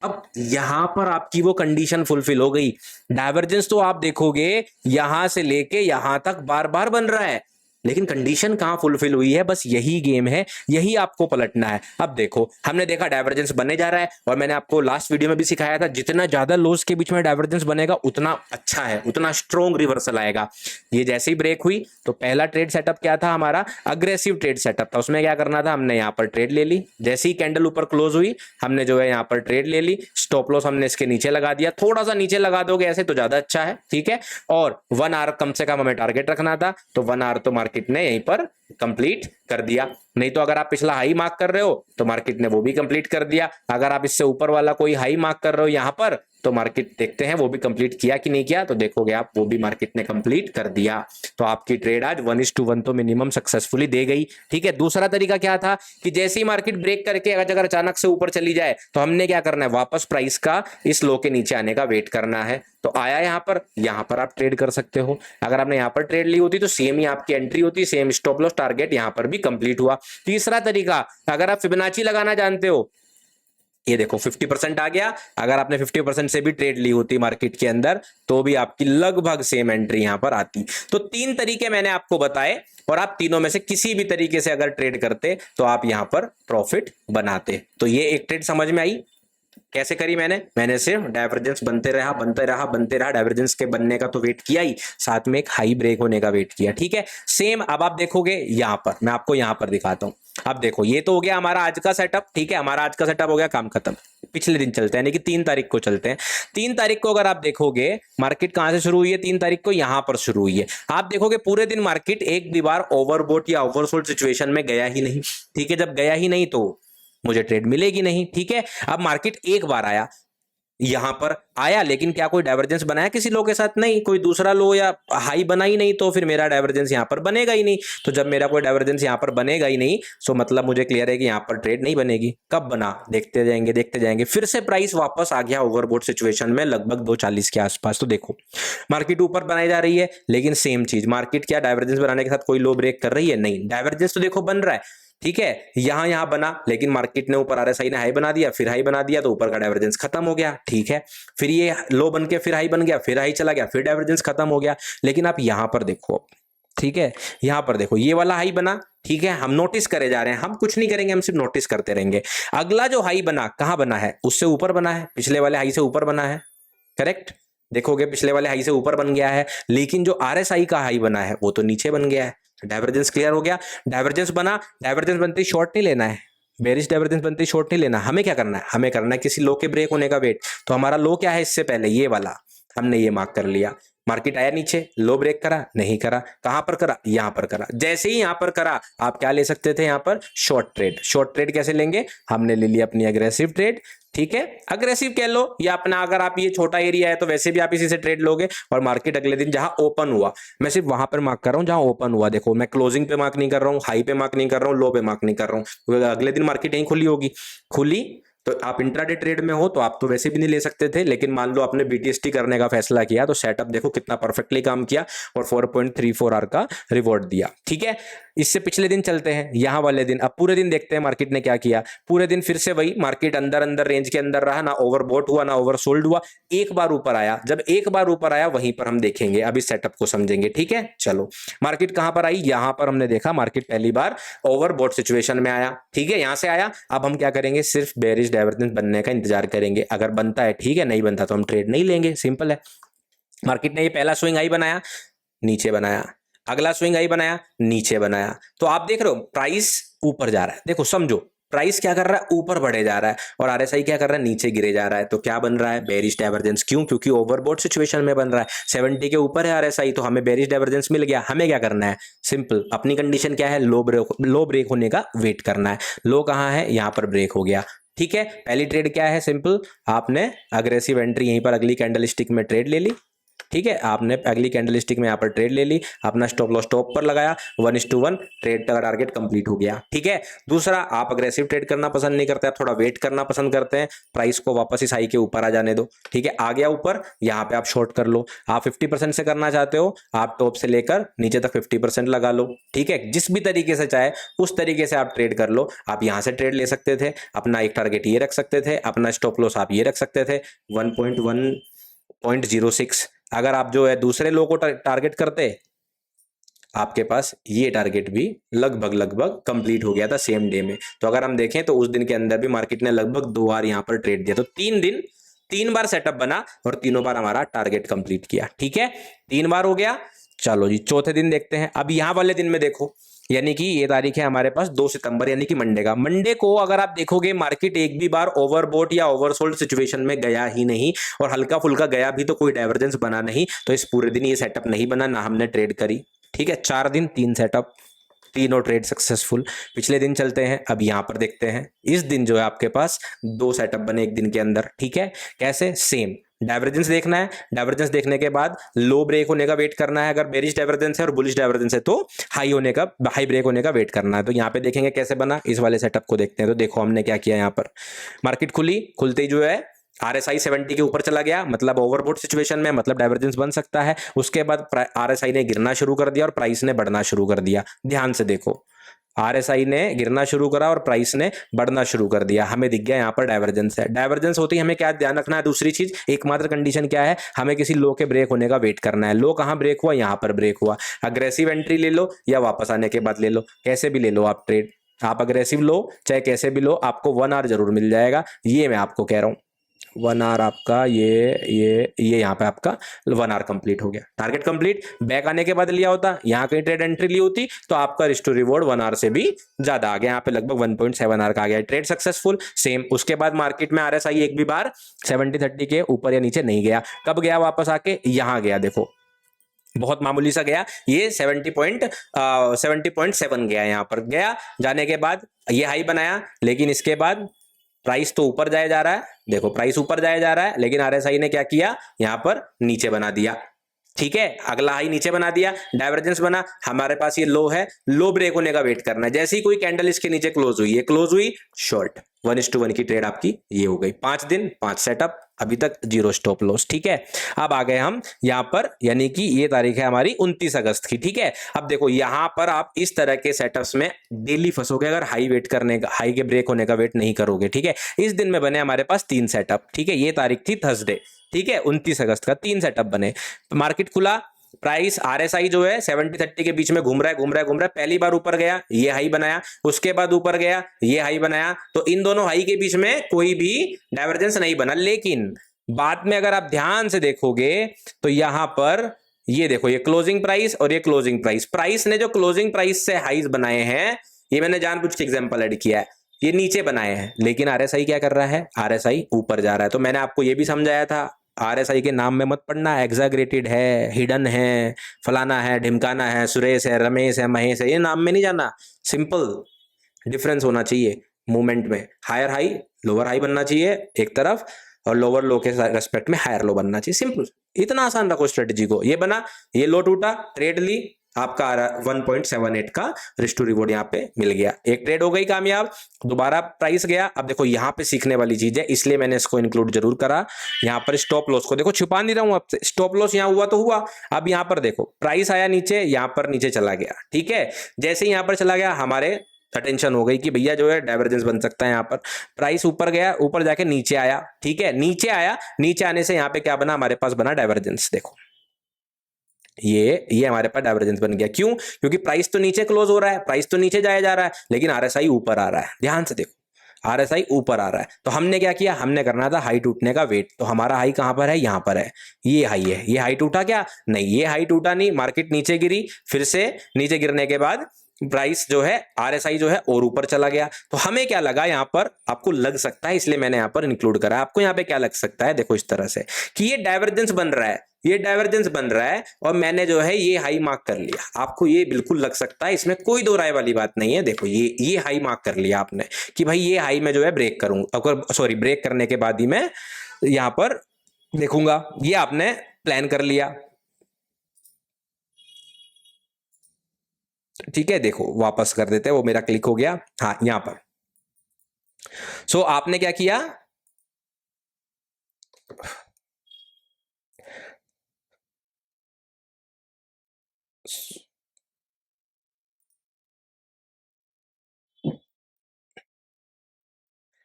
अब यहां पर आपकी वो कंडीशन फुलफिल हो गई। डाइवर्जेंस तो आप देखोगे यहां से लेके यहां तक बार बार बन रहा है, लेकिन कंडीशन कहां फुलफिल हुई है, बस यही गेम है, यही आपको पलटना है। अब देखो हमने देखा डाइवर्जेंस बनने जा रहा है, और मैंने आपको लास्ट वीडियो में भी सिखाया था जितना ज्यादा लोज के बीच में डाइवर्जेंस बनेगा उतना अच्छा है, उतना स्ट्रॉन्ग रिवर्सल आएगा। ये जैसे ही ब्रेक हुई तो पहला ट्रेड सेटअप क्या था हमारा, अग्रेसिव ट्रेड सेटअप था। उसमें क्या करना था, हमने यहाँ पर ट्रेड ले ली, जैसे ही कैंडल ऊपर क्लोज हुई हमने जो है यहाँ पर ट्रेड ले ली, स्टॉप लॉस हमने इसके नीचे लगा दिया, थोड़ा सा नीचे लगा दोगे ऐसे तो ज्यादा अच्छा है, ठीक है। और 1 आवर कम से कम हमें टारगेट रखना था, तो 1 आवर तो मार्केट ने यहीं पर कंप्लीट कर दिया। नहीं तो अगर आप पिछला हाई मार्क कर रहे हो तो मार्केट ने वो भी कंप्लीट कर दिया। अगर आप इससे ऊपर वाला कोई हाई मार्क कर रहे हो यहां पर, तो मार्केट देखते हैं वो भी कंप्लीट किया कि नहीं किया, तो देखोगे आप वो भी मार्केट ने कंप्लीट कर दिया। तो आपकी ट्रेड आज 1:1 तो मिनिमम सक्सेसफुली दे गई, ठीक है। दूसरा तरीका क्या था कि जैसे ही मार्केट ब्रेक करके अगर अचानक से ऊपर चली जाए तो हमने क्या करना है, वापस प्राइस का इस लो के नीचे आने का वेट करना है। तो आया यहां पर आप ट्रेड कर सकते हो। अगर आपने यहां पर ट्रेड ली होती तो सेम ही आपकी एंट्री होती, सेम स्टॉप लॉस टारगेट यहां पर भी कंप्लीट हुआ। तीसरा तरीका, अगर आप फिबोनाची लगाना जानते हो, ये देखो 50% आ गया, अगर आपने 50% से भी ट्रेड ली होती मार्केट के अंदर तो भी आपकी लगभग सेम एंट्री यहां पर आती। तो 3 तरीके मैंने आपको बताए, और आप तीनों में से किसी भी तरीके से अगर ट्रेड करते तो आप यहां पर प्रॉफिट बनाते। तो ये एक ट्रेड समझ में आई कैसे करी मैंने सिर्फ डाइवर्जेंस बनते रहा, डाइवर्जेंस के बनने का तो वेट किया ही, साथ में एक हाई ब्रेक होने का वेट किया, ठीक है। सेम अब आप देखोगे यहां पर, मैं आपको यहां पर दिखाता हूं। अब देखो ये तो हो गया हमारा आज का सेटअप, ठीक है, हमारा आज का सेटअप हो गया, काम खत्म। पिछले दिन चलते हैं, यानी कि 3 तारीख को चलते हैं। 3 तारीख को अगर आप देखोगे मार्केट कहां से शुरू हुई है, 3 तारीख को यहां पर शुरू हुई है। आप देखोगे पूरे दिन मार्केट एक भी बार ओवरबॉट या ओवरसोल्ड सिचुएशन में गया ही नहीं, ठीक है। जब गया ही नहीं तो मुझे ट्रेड मिलेगी नहीं, ठीक है। अब मार्केट एक बार आया, यहां पर आया, लेकिन क्या कोई डाइवर्जेंस बनाया किसी लो के साथ? नहीं, कोई दूसरा लो या हाई बना ही नहीं, तो फिर मेरा डाइवर्जेंस यहां पर बनेगा ही नहीं। तो जब मेरा कोई डाइवर्जेंस यहां पर बनेगा ही नहीं, तो मतलब मुझे क्लियर है कि यहां पर ट्रेड नहीं बनेगी। कब बना, देखते जाएंगे, फिर से प्राइस वापस आ गया ओवरबॉट सिचुएशन में लगभग 240 के आसपास। तो देखो मार्केट ऊपर बनाई जा रही है, लेकिन सेम चीज, मार्केट क्या डाइवर्जेंस बनाने के साथ कोई लो ब्रेक कर रही है? नहीं, डाइवर्जेंस तो देखो बन रहा है, ठीक है, यहां बना, लेकिन मार्केट ने ऊपर आरएसआई ने हाई बना दिया, फिर हाई बना दिया, तो ऊपर का डाइवर्जेंस खत्म हो गया, ठीक है। फिर ये लो बन के फिर हाई बन गया, फिर हाई चला गया, फिर डाइवर्जेंस खत्म हो गया। लेकिन आप यहां पर देखो, ठीक है, यहां पर देखो ये वाला हाई बना, ठीक है, हम नोटिस करे जा रहे हैं, हम कुछ नहीं करेंगे, हम सिर्फ नोटिस करते रहेंगे। अगला जो हाई बना कहां बना है, उससे ऊपर बना है, पिछले वाले हाई से ऊपर बना है, करेक्ट। देखोगे पिछले वाले हाई से ऊपर बन गया है, लेकिन जो आरएसआई का हाई बना है वो तो नीचे बन गया है। डाइवर्जेंस क्लियर हो गया, डाइवर्जेंस बना, डाइवर्जेंस बनते ही शॉर्ट नहीं लेना है, बेरिश डाइवर्जेंस बनते ही शॉर्ट नहीं लेना, हमें क्या करना है, हमें करना है किसी लो के ब्रेक होने का वेट। तो हमारा लो क्या है इससे पहले, ये वाला हमने ये मार्क कर लिया। मार्केट आया नीचे, लो ब्रेक करा, नहीं करा, कहां पर करा, यहां पर करा। जैसे ही यहां पर करा आप क्या ले सकते थे, यहां पर शॉर्ट ट्रेड। शॉर्ट ट्रेड कैसे लेंगे, हमने ले लिया अपनी अग्रेसिव ट्रेड, ठीक है, अग्रेसिव कह लो या अपना, अगर आप ये छोटा एरिया है तो वैसे भी आप इसी से ट्रेड लोगे। और मार्केट अगले दिन जहां ओपन हुआ, मैं सिर्फ वहां पर मार्क कर रहा हूं जहां ओपन हुआ। देखो मैं क्लोजिंग पे मार्क नहीं कर रहा हूं, हाई पे मार्क नहीं कर रहा हूं, लो पे मार्क नहीं कर रहा हूं, क्योंकि अगले दिन मार्केट यहीं खुली होगी। खुली तो आप इंट्राडे ट्रेड में हो तो आप तो वैसे भी नहीं ले सकते थे, लेकिन मान लो आपने बीटीएसटी करने का फैसला किया तो सेटअप देखो कितना परफेक्टली काम किया और 4.34 आवर का रिवॉर्ड दिया, ठीक है। इससे पिछले दिन चलते हैं, यहां वाले दिन। अब पूरे दिन देखते हैं मार्केट ने क्या किया। पूरे दिन फिर से वही, मार्केट अंदर अंदर रेंज के अंदर रहा, ना ओवरबॉट हुआ ना ओवरसोल्ड हुआ। एक बार ऊपर आया, जब एक बार ऊपर आया वहीं पर हम देखेंगे, अब इस सेटअप को समझेंगे, ठीक है। चलो मार्केट कहां पर आई, यहां पर हमने देखा मार्केट पहली बार ओवरबॉट सिचुएशन में आया, ठीक है, यहां से आया। अब हम क्या करेंगे, सिर्फ बेरिश डाइवर्जेंस बनने का इंतजार करेंगे। अगर बनता है ठीक है, नहीं बनता तो हम ट्रेड नहीं लेंगे, सिंपल है। मार्केट ने ये पहला स्विंग हाई बनाया, नीचे बनाया, अगला स्विंग हाई बनाया, नीचे बनाया। तो आप देख रहे हो प्राइस ऊपर जा रहा है, देखो समझो प्राइस क्या कर रहा है, ऊपर बढ़े जा रहा है, और आरएसआई क्या कर रहा है, नीचे गिरे जा रहा है। तो क्या बन रहा है, बेरिश डाइवर्जेंस। क्यों, क्योंकि ओवरबॉट सिचुएशन में बन रहा है। 70 के ऊपर है आरएसआई तो हमें बेरिश डाइवर्जेंस मिल गया। हमें क्या करना है, सिंपल, अपनी कंडीशन क्या है, लो ब्रेक होने का वेट करना है। लो कहां है, यहां पर ब्रेक हो गया, ठीक है। पहली ट्रेड क्या है, सिंपल, आपने अग्रेसिव एंट्री यहीं पर अगली कैंडल स्टिक में ट्रेड ले ली, ठीक है। आपने अगली कैंडल स्टिक में यहाँ पर ट्रेड ले ली, अपना स्टॉप लॉस टॉप पर लगाया, 1:1 ट्रेड का टारगेट कंप्लीट हो गया, ठीक है। दूसरा, आप अग्रेसिव ट्रेड करना पसंद नहीं करते, आप थोड़ा वेट करना पसंद करते हैं, प्राइस को वापस इस हाई के ऊपर आ जाने दो, ठीक है। आ गया ऊपर, यहाँ पे आप शॉर्ट कर लो। आप 50% से करना चाहते हो, आप टॉप से लेकर नीचे तक 50% लगा लो, ठीक है। जिस भी तरीके से चाहे उस तरीके से आप ट्रेड कर लो। आप यहाँ से ट्रेड ले सकते थे, अपना एक टारगेट ये रख सकते थे, अपना स्टॉप लॉस आप ये रख सकते थे 1.1.06। अगर आप जो है दूसरे लो को टारगेट करते, आपके पास ये टारगेट भी लगभग कंप्लीट हो गया था सेम डे में। तो अगर हम देखें तो उस दिन के अंदर भी मार्केट ने लगभग 2 बार यहां पर ट्रेड दिया, तो 3 दिन 3 बार सेटअप बना और तीनों बार हमारा टारगेट कंप्लीट किया, ठीक है। 3 बार हो गया। चलो जी, चौथे दिन देखते हैं। अब यहां वाले दिन में देखो, यानी कि ये तारीख है हमारे पास 2 सितंबर, यानी कि मंडे का। मंडे को अगर आप देखोगे मार्केट एक भी बार ओवरबॉट या ओवरसोल्ड सिचुएशन में गया ही नहीं, और हल्का फुल्का गया भी तो कोई डाइवर्जेंस बना नहीं। तो इस पूरे दिन ये सेटअप नहीं बना, ना हमने ट्रेड करी, ठीक है। 4 दिन 3 सेटअप, तीनों ट्रेड सक्सेसफुल। पिछले दिन चलते हैं, अब यहां पर देखते हैं। इस दिन जो है आपके पास 2 सेटअप बने एक दिन के अंदर, ठीक है। कैसे, सेम डाइवर्जेंस देखना है, डाइवर्जेंस देखने के बाद लो ब्रेक होने का वेट करना है। अगर बेरिश डाइवर्जेंस है और बुलिश डाइवर्जेंस है तो हाई ब्रेक होने का वेट करना है। तो यहाँ पे देखेंगे कैसे बना, इस वाले सेटअप को देखते हैं। तो देखो हमने क्या किया, यहाँ पर मार्केट खुली, खुलते ही जो है आरएसआई 70 के ऊपर चला गया, मतलब ओवरबॉट सिचुएशन में, मतलब डाइवर्जेंस बन सकता है। उसके बाद आरएसआई ने गिरना शुरू कर दिया और प्राइस ने बढ़ना शुरू कर दिया। ध्यान से देखो, आरएसआई ने गिरना शुरू करा और प्राइस ने बढ़ना शुरू कर दिया। हमें दिख गया यहाँ पर डाइवर्जेंस है। डाइवर्जेंस होती है, हमें क्या ध्यान रखना है, दूसरी चीज, एकमात्र कंडीशन क्या है, हमें किसी लो के ब्रेक होने का वेट करना है। लो कहाँ ब्रेक हुआ, यहाँ पर ब्रेक हुआ। अग्रेसिव एंट्री ले लो या वापस आने के बाद ले लो, कैसे भी ले लो आप ट्रेड। आप अग्रेसिव लो चाहे कैसे भी लो, आपको 1 आवर जरूर मिल जाएगा, ये मैं आपको कह रहा हूँ। 1 आवर आपका ये यहाँ पे आपका 1 आवर कंप्लीट हो गया, टारगेट कंप्लीट। बैक आने के बाद लिया होता, यहाँ कहीं ट्रेड एंट्री ली होती तो आपका रिस्क टू रिवॉर्ड 1 आवर से भी ज्यादा आ गया, यहाँ पे लगभग 1.7 आवर का आ गया, ट्रेड सक्सेसफुल। सेम उसके बाद मार्केट में आरएसआई एक भी बार 70-30 के ऊपर या नीचे नहीं गया। कब गया, वापस आके यहाँ गया, देखो बहुत मामूली सा गया, ये 70.7 गया, यहाँ पर गया। जाने के बाद ये हाई बनाया, लेकिन इसके बाद प्राइस तो ऊपर जाया जा रहा है, देखो प्राइस ऊपर जाया जा रहा है, लेकिन आरएसआई ने क्या किया, यहां पर नीचे बना दिया, ठीक है। अगला हाई नीचे बना दिया, डाइवर्जेंस बना। हमारे पास ये लो है, लो ब्रेक होने का वेट करना है। जैसे ही कोई कैंडल इसके नीचे क्लोज हुई, ये क्लोज हुई, शॉर्ट 1:1 की ट्रेड आपकी ये हो गई। 5 दिन 5 सेटअप, अभी तक 0 स्टॉप लॉस, ठीक है। अब आ गए हम यहां पर, यानी कि ये तारीख है हमारी 29 अगस्त की, ठीक है। अब देखो यहां पर आप इस तरह के सेटअप्स में डेली फंसोगे अगर हाई वेट करने का, हाई के ब्रेक होने का वेट नहीं करोगे, ठीक है। इस दिन में बने हमारे पास 3 सेटअप, ठीक है। ये तारीख थी थर्सडे, ठीक है, 29 अगस्त का 3 सेटअप बने। मार्केट खुला, प्राइस आरएसआई जो है 70-30 के बीच में घूम रहा है। पहली बार ऊपर गया, ये हाई बनाया, उसके बाद ऊपर गया, ये हाई बनाया। तो इन दोनों हाई के बीच में कोई भी डाइवर्जेंस नहीं बना, लेकिन बाद में अगर आप ध्यान से देखोगे तो यहां पर ये देखो, ये क्लोजिंग प्राइस और ये क्लोजिंग प्राइस, प्राइस ने जो क्लोजिंग प्राइस से हाईज बनाए हैं, ये मैंने जानबूझ के एग्जांपल ऐड किया है। ये नीचे बनाए हैं, लेकिन आरएसआई क्या कर रहा है, आरएसआई ऊपर जा रहा है। तो मैंने आपको ये भी समझाया था, आरएसआई के नाम में मत पढ़ना, एग्जैगरेटेड है, हिडन है, फलाना है, ढिमकाना है, सुरेश है, रमेश है, महेश है, ये नाम में नहीं जाना। सिंपल डिफरेंस होना चाहिए मूवमेंट में, हायर हाई लोअर हाई बनना चाहिए एक तरफ, और लोअर लो के रेस्पेक्ट में हायर लो बनना चाहिए। सिंपल, इतना आसान रखो स्ट्रेटेजी को। ये बना, ये लो टूटा, ट्रेड ली, आपका 1.78 का रिस्क टू रिवॉर्ड यहाँ पे मिल गया। एक ट्रेड हो गई कामयाब, दोबारा प्राइस गया। अब देखो यहाँ पे सीखने वाली चीज है, इसलिए मैंने इसको इंक्लूड जरूर करा। यहाँ पर स्टॉप लॉस को देखो, छुपा नहीं रहा हूं आपसे, स्टॉप लॉस यहाँ हुआ तो हुआ। अब यहाँ पर देखो प्राइस आया नीचे, यहाँ पर नीचे चला गया, ठीक है। जैसे ही यहाँ पर चला गया, हमारे अटेंशन हो गई कि भैया जो है डाइवर्जेंस बन सकता है। यहाँ पर प्राइस ऊपर गया, ऊपर जाके नीचे आया, ठीक है, नीचे आया, नीचे आने से यहाँ पे क्या बना, हमारे पास बना डाइवर्जेंस। देखो ये हमारे पास डाइवर्जेंस बन गया। क्यों? क्योंकि प्राइस तो नीचे क्लोज हो रहा है, प्राइस तो नीचे जाया जा रहा है, लेकिन आरएसआई ऊपर आ रहा है। ध्यान से देखो, आरएसआई ऊपर आ रहा है। तो हमने क्या किया, हमने करना था हाई टूटने का वेट। तो हमारा हाई कहां पर है, यहां पर है, ये हाई है। ये हाई टूटा क्या? नहीं, ये हाई टूटा नहीं, मार्केट नीचे गिरी, फिर से नीचे गिरने के बाद प्राइस जो है, आरएसआई जो है और ऊपर चला गया। तो हमें क्या लगा, यहां पर आपको लग सकता है, इसलिए मैंने यहां पर इंक्लूड करा। आपको यहां पे क्या लग सकता है, देखो इस तरह से कि ये डाइवर्जेंस बन रहा है, ये डाइवर्जेंस बन रहा है, और मैंने जो है ये हाई मार्क कर लिया। आपको ये बिल्कुल लग सकता है, इसमें कोई दो राय वाली बात नहीं है। देखो ये हाई मार्क कर लिया आपने कि भाई ये हाई में जो है ब्रेक करूंगा, अगर सॉरी ब्रेक करने के बाद ही मैं यहां पर देखूंगा, ये आपने प्लान कर लिया, ठीक है। देखो वापस कर देते हैं, वो मेरा क्लिक हो गया, हाँ यहां पर। सो आपने क्या किया,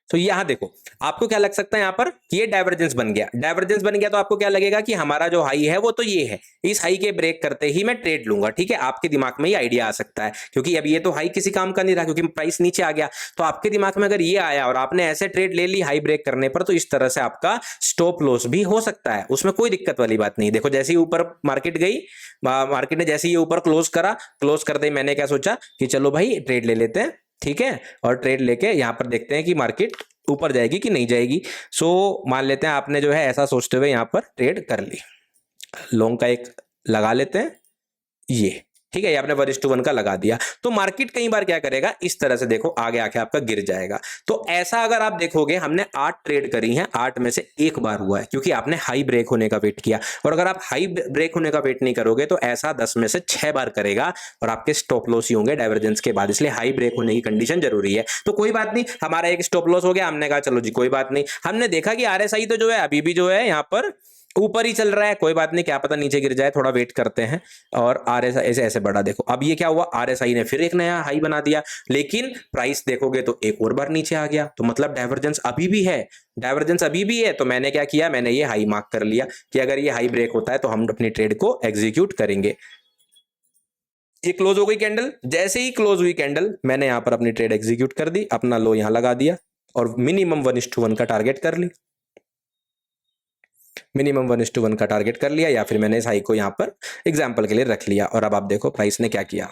तो यहां देखो आपको क्या लग सकता है, यहां पर ये डाइवर्जेंस बन गया। डाइवर्जेंस बन गया तो आपको क्या लगेगा कि हमारा जो हाई है वो तो ये है, इस हाई के ब्रेक करते ही मैं ट्रेड लूंगा, ठीक है। आपके दिमाग में ये आइडिया आ सकता है, क्योंकि अब ये तो हाई किसी काम का नहीं रहा, क्योंकि प्राइस नीचे आ गया। तो आपके दिमाग में अगर ये आया और आपने ऐसे ट्रेड ले ली हाई ब्रेक करने पर, तो इस तरह से आपका स्टॉप लॉस भी हो सकता है, उसमें कोई दिक्कत वाली बात नहीं। देखो जैसे ही ऊपर मार्केट गई, मार्केट ने जैसे ही ऊपर क्लोज करा, क्लोज करते ही मैंने क्या सोचा कि चलो भाई ट्रेड ले लेते हैं, ठीक है। और ट्रेड लेके यहां पर देखते हैं कि मार्केट ऊपर जाएगी कि नहीं जाएगी। सो मान लेते हैं आपने जो है ऐसा सोचते हुए यहां पर ट्रेड कर ली, लॉन्ग का एक लगा लेते हैं, ये ठीक है, ये आपने 1:1 का लगा दिया। तो मार्केट कई बार क्या करेगा, इस तरह से देखो आगे आके आपका गिर जाएगा। तो ऐसा अगर आप देखोगे, हमने 8 ट्रेड करी हैं, 8 में से एक बार हुआ है, क्योंकि आपने हाई ब्रेक होने का वेट किया। और अगर आप हाई ब्रेक होने का वेट नहीं करोगे तो ऐसा 10 में से 6 बार करेगा, और आपके स्टॉप लॉस ही होंगे डाइवर्जेंस के बाद। इसलिए हाई ब्रेक होने की कंडीशन जरूरी है। तो कोई बात नहीं, हमारा एक स्टॉप लॉस हो गया, हमने कहा चलो जी कोई बात नहीं। हमने देखा कि आरएसआई तो जो है अभी भी जो है यहाँ पर ऊपर ही चल रहा है, कोई बात नहीं, क्या पता नीचे गिर जाए, थोड़ा वेट करते हैं। और आरएसआई ऐसे ऐसे बढ़ा, देखो अब ये क्या हुआ, आरएसआई ने फिर एक नया हाई बना दिया, लेकिन प्राइस देखोगे तो एक और बार नीचे आ गया। तो मतलब डाइवर्जेंस अभी भी है, डाइवर्जेंस अभी भी है। तो मैंने क्या किया, मैंने ये हाई मार्क कर लिया कि अगर ये हाई ब्रेक होता है तो हम अपनी ट्रेड को एग्जीक्यूट करेंगे। ये क्लोज हो गई कैंडल, जैसे ही क्लोज हुई कैंडल, मैंने यहां पर अपनी ट्रेड एग्जीक्यूट कर दी, अपना लो यहां लगा दिया, और मिनिमम 1:1 का टारगेट कर ली, मिनिमम 1:1 का टारगेट कर लिया, या फिर मैंने इस हाई को यहां पर एग्जांपल के लिए रख लिया। और अब आप देखो प्राइस ने क्या किया,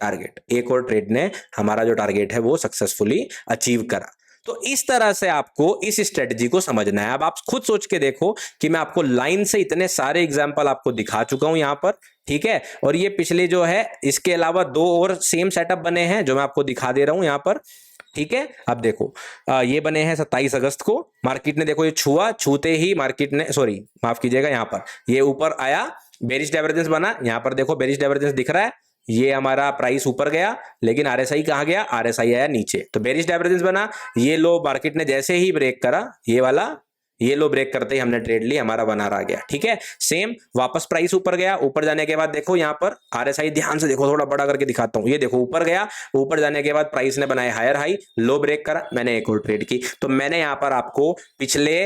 टारगेट, एक और ट्रेड ने हमारा जो टारगेट है वो सक्सेसफुली अचीव करा। तो इस तरह से आपको इस स्ट्रेटजी को समझना है। अब आप खुद सोच के देखो कि मैं आपको लाइन से इतने सारे एग्जांपल आपको दिखा चुका हूं यहां पर, ठीक है। और ये पिछले जो है, इसके अलावा 2 और सेम सेटअप बने हैं जो मैं आपको दिखा दे रहा हूं यहां पर, ठीक है। अब देखो ये बने हैं 27 अगस्त को, मार्केट ने देखो ये छुआ, छूते ही मार्केट ने, सॉरी माफ कीजिएगा, यहां पर ये ऊपर आया, बेरिश डाइवर्जेंस बना, यहां पर देखो बेरिश डाइवर्जेंस दिख रहा है, ये हमारा प्राइस ऊपर गया, लेकिन आरएसआई कहां गया, आरएसआई आया नीचे। तो बेरिश डाइवर्जेंस बना, ये लो मार्केट ने जैसे ही ब्रेक करा, ये वाला, ये लो ब्रेक करते ही हमने ट्रेड ली, हमारा बना रहा गया, ठीक है। सेम वापस प्राइस ऊपर गया, ऊपर जाने के बाद देखो यहां पर आरएसआई, ध्यान से देखो, थोड़ा बड़ा करके दिखाता हूं, ये देखो ऊपर गया, ऊपर जाने के बाद प्राइस ने बनाया हायर हाई, लो ब्रेक करा, मैंने एक और ट्रेड की। तो मैंने यहां पर आपको पिछले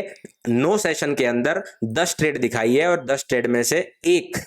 9 सेशन के अंदर 10 ट्रेड दिखाई है, और 10 ट्रेड में से एक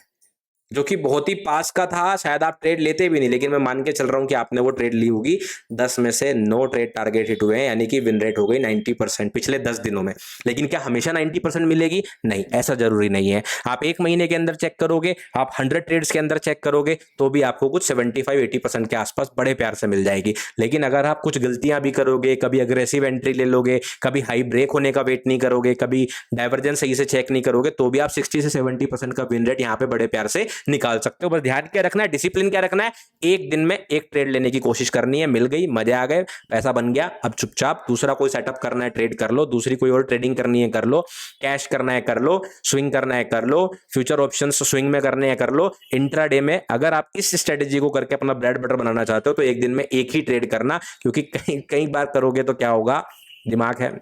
जो कि बहुत ही पास का था, शायद आप ट्रेड लेते भी नहीं, लेकिन मैं मान के चल रहा हूं कि आपने वो ट्रेड ली होगी। 10 में से 9 ट्रेड टारगेट हिट हुए हैं, यानी कि विन रेट हो गई 90% पिछले 10 दिनों में। लेकिन क्या हमेशा 90% मिलेगी? नहीं, ऐसा जरूरी नहीं है। आप एक महीने के अंदर चेक करोगे, आप 100 ट्रेड्स के अंदर चेक करोगे, तो भी आपको कुछ 75-80% के आसपास बड़े प्यार से मिल जाएगी। लेकिन अगर आप कुछ गलतियां भी करोगे, कभी अग्रेसिव एंट्री ले लोगे, कभी हाई ब्रेक होने का वेट नहीं करोगे, कभी डाइवर्जेंस सही से चेक नहीं करोगे, तो भी आप 60 से 70% का विन रेट यहाँ पे बड़े प्यार से निकाल सकते हो। बस ध्यान क्या रखना है, डिसिप्लिन क्या रखना है, एक दिन में एक ट्रेड लेने की कोशिश करनी है। मिल गई, मजे आ गए, पैसा बन गया, अब चुपचाप दूसरा कोई सेटअप करना है ट्रेड कर लो, दूसरी कोई और ट्रेडिंग करनी है कर लो, कैश करना है कर लो, स्विंग करना है कर लो, फ्यूचर ऑप्शंस स्विंग में करने हैं कर लो। इंट्राडे में अगर आप इस स्ट्रेटेजी को करके अपना ब्रेड बटर बनाना चाहते हो तो एक दिन में एक ही ट्रेड करना, क्योंकि कई कई बार करोगे तो क्या होगा, दिमाग है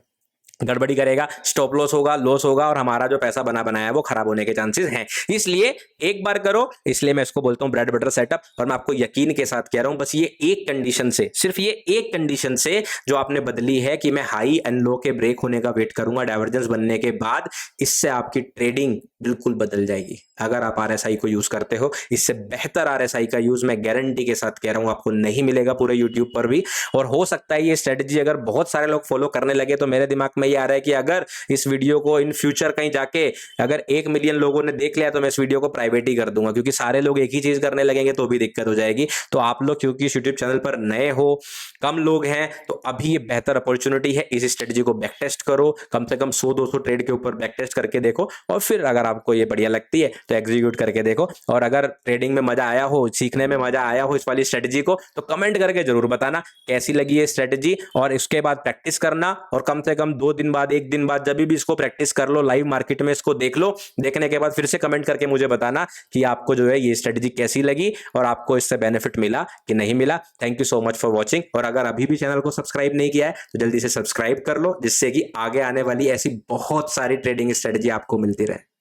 गड़बड़ी करेगा, स्टॉप लॉस होगा और हमारा जो पैसा बनाया है वो खराब होने के चांसेस हैं। इसलिए एक बार करो, इसलिए मैं इसको बोलता हूं ब्रेड बटर सेटअप। और मैं आपको यकीन के साथ कह रहा हूं, बस ये एक कंडीशन से, सिर्फ ये एक कंडीशन से जो आपने बदली है कि मैं हाई एंड लो के ब्रेक होने का वेट करूंगा डाइवर्जेंस बनने के बाद, इससे आपकी ट्रेडिंग बिल्कुल बदल जाएगी। अगर आप आरएसआई को यूज करते हो, इससे बेहतर आरएसआई का यूज मैं गारंटी के साथ कह रहा हूं आपको नहीं मिलेगा पूरे यूट्यूब पर भी। और हो सकता है ये स्ट्रेटेजी अगर बहुत सारे लोग फॉलो करने लगे तो मेरे दिमाग में ये आ रहा है कि अगर इस वीडियो को इन फ्यूचर कहीं जाके अगर 1 मिलियन लोगों ने देख लिया तो मैं इस वीडियो को प्राइवेट ही कर दूंगा, क्योंकि सारे लोग एक ही चीज करने लगेंगे तो भी दिक्कत हो जाएगी। तो आप लोग क्योंकि इस यूट्यूब चैनल पर नए हो, कम लोग हैं, तो अभी ये बेहतर अपॉर्चुनिटी है, इस स्ट्रेटेजी को बैक टेस्ट करो, कम से कम 100-200 ट्रेड के ऊपर बैक टेस्ट करके देखो, और फिर अगर आपको ये बढ़िया लगती है तो एग्जीक्यूट करके देखो। और अगर ट्रेडिंग में मजा आया हो, सीखने में मजा आया हो इस वाली स्ट्रेटेजी को, तो कमेंट करके जरूर बताना कैसी लगी ये स्ट्रेटेजी। और इसके बाद प्रैक्टिस करना, और कम से कम 2 दिन बाद, 1 दिन बाद, जब भी इसको प्रैक्टिस कर लो, लाइव मार्केट में इसको देख लो, देखने के बाद फिर से कमेंट करके मुझे बताना कि आपको जो है ये स्ट्रेटेजी कैसी लगी और आपको इससे बेनिफिट मिला कि नहीं मिला। Thank you so much for watching. और अगर अभी भी चैनल को सब्सक्राइब नहीं किया है तो जल्दी से सब्सक्राइब कर लो, जिससे कि आगे आने वाली ऐसी बहुत सारी ट्रेडिंग स्ट्रेटेजी आपको मिलती रहे।